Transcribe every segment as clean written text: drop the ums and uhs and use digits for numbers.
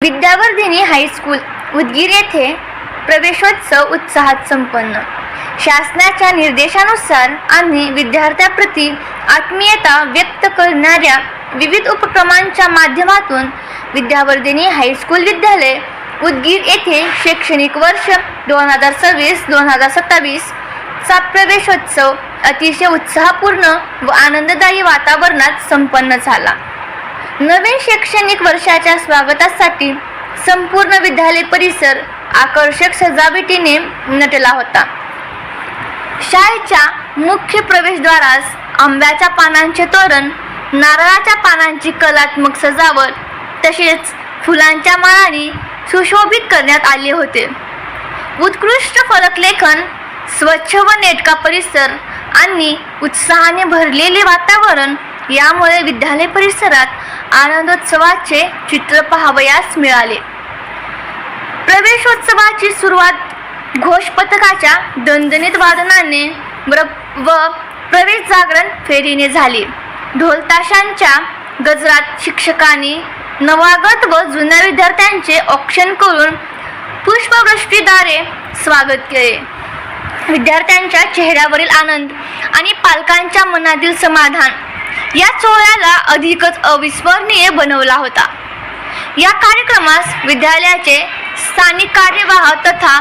Vidyavardhini high school Udgir येथे प्रवेशोत्सव उत्साहात संपन्न। शासनाच्या निर्देशानुसार आणि विद्यार्थ्यांप्रती आत्मीयता व्यक्त करणाऱ्या विविध उपक्रमांच्या माध्यमातून विद्यावर्धिनी हायस्कूल विद्यालय उदगीर येथे शैक्षणिक वर्ष 2026-2027 चा प्रवेशोत्सव अतिशय उत्साहपूर्ण व आनंददायी वातावरणात संपन्न झाला। नवीन शैक्षणिक वर्षाच्या स्वागतासाठी संपूर्ण विद्यालय परिसर आकर्षक सजावटीने नटला होता। शाळेच्या मुख्य प्रवेशद्वारास आंब्याच्या पानांचे तोरण, नारळाच्या पानांची कलात्मक सजावट तसेच फुलांच्या माळांनी सुशोभित करण्यात आले होते। उत्कृष्ट फलकलेखन, स्वच्छ व नेटका परिसर आणि उत्साहाने भरलेले वातावरण यामुळे विद्यालय परिसरात आनंदोत्सवाचे चित्र पाहावयास मिळाले। प्रवेशोत्सवाची सुरुवात घोष पथकाच्या दणदणीत वादनाने व प्रवेश जागरण फेरीने झाली। ढोल ताशांच्या गजरात शिक्षकांनी नवागत व जुन्या विद्यार्थ्यांचे औक्षण करून पुष्पवृष्टीद्वारे स्वागत केले। विद्यार्थ्यांच्या चेहऱ्यावरील आनंद आणि पालकांच्या मनातील समाधान या सोहळ्याला अधिकच अविस्मरणीय बनवला होता। या कार्यक्रमास विद्यालयाचे स्थानिक कार्यवाह तथा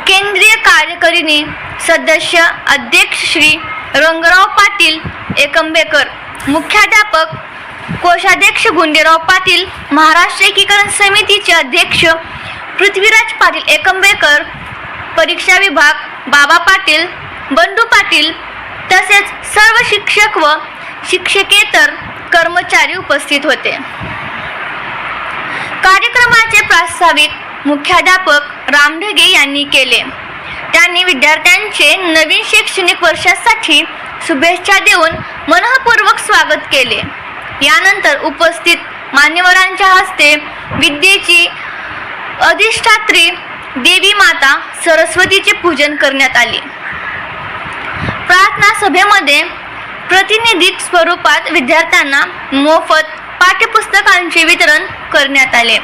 केंद्रीय कार्यकारिणी सदस्य अध्यक्ष श्री रंगराव पाटील एकंबेकर, मुख्याध्यापक कोषाध्यक्ष गुंडेराव पाटील, महाराष्ट्र एकीकरण समितीचे अध्यक्ष पृथ्वीराज पाटील एकंबेकर, परीक्षा विभाग बाबा पाटील, बंडू पाटील तसेच सर्व शिक्षक व शिक्षकेतर कर्मचारी उपस्थित होते। कार्यक्रमाचे प्रास्ताविक मुख्याध्यापक रामढगे यांनी केले। त्यांनी विद्यार्थ्यांचे नवीन शैक्षणिक वर्षासाठी शुभेच्छा देऊन मनःपूर्वक स्वागत केले। यानंतर उपस्थित मान्यवरांच्या हस्ते विद्येची अधिष्ठात्री देवी माता सरस्वतीचे पूजन करण्यात आले। प्रार्थना सभेमध्ये प्रतिनिधिक स्वरूपात विद्यार्थ्यांना मोफत पाठ्यपुस्तकांचे वितरण करण्यात आले।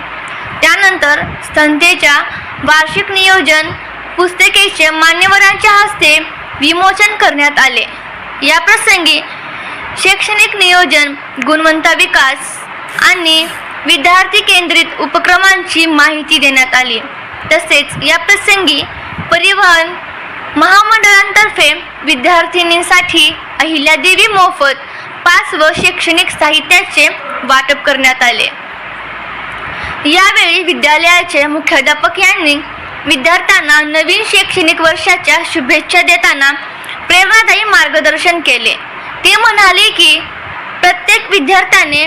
त्यानंतर संस्थेच्या वार्षिक नियोजन पुस्तिकेचे मान्यवरांच्या हस्ते विमोचन करण्यात आले। या प्रसंगी शैक्षणिक नियोजन, गुणवत्ता विकास आणि विद्यार्थी केंद्रित उपक्रमांची माहिती देण्यात आली। तसेच या प्रसंगी परिवहन महामंडळांतर्फे विद्यार्थिनींसाठी अहिल्यादेवी मोफत पास व शैक्षणिक साहित्याचे वाटप करण्यात आले। यावेळी विद्यालयाचे मुख्याध्यापक यांनी विद्यार्थ्यांना नवीन शैक्षणिक वर्षाच्या शुभेच्छा देताना प्रेरणादायी मार्गदर्शन केले। ते म्हणाले की प्रत्येक विद्यार्थ्याने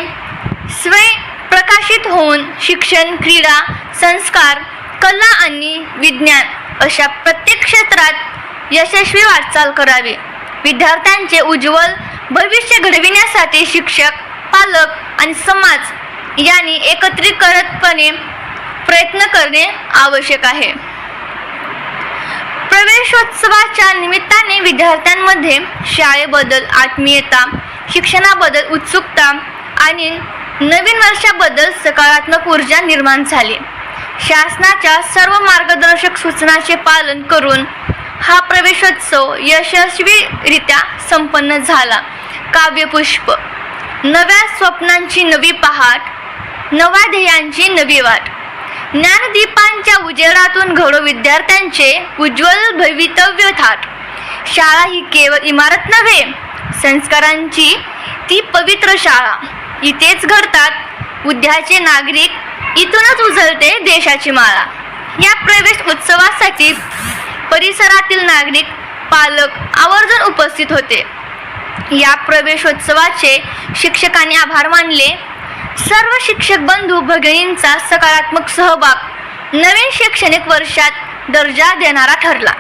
स्वयंप्रकाशित होऊन शिक्षण, क्रीडा, संस्कार, कला आणि विज्ञान अशा प्रत्येक क्षेत्रात यशस्वी वाटचाल करावी। विद्यार्थ्यांचे उज्ज्वल भविष्य घडविण्यासाठी शिक्षक, पालक आणि समाज यांनी एकत्रितपणे प्रयत्न करणे आवश्यक आहे। प्रवेशोत्सवाच्या निमित्ताने विद्यार्थ्यांमध्ये शाळेबद्दल आत्मीयता, शिक्षणाबद्दल उत्सुकता आणि नवीन वर्षाबद्दल सकारात्मक ऊर्जा निर्माण झाली। शासनाच्या सर्व मार्गदर्शक सूचनांचे पालन करून हा प्रवेशोत्सव यशस्वीरित्या संपन्न झाला। काव्यपुष्प, नव्या स्वप्नांची नवी पहाट, नव्या ध्येयांची नवी वाट, ज्ञानदीपांच्या उजेडातून घडो विद्यार्थ्यांचे उज्ज्वल भवितव्य थाट। शाळा ही केवळ इमारत नव्हे, संस्कारांची ती पवित्र शाळा। इथेच घडतात उद्याचे नागरिक, इथूनच उजळते देशाची माळा। या प्रवेश उत्सवासाठी परिसरातील नागरिक, पालक आवर्जून उपस्थित होते। या प्रवेशोत्सवाचे शिक्षकांनी आभार मानले। सर्व शिक्षक बंधू भगिनींचा सकारात्मक सहभाग नवीन शैक्षणिक वर्षात दर्जा देणारा ठरला।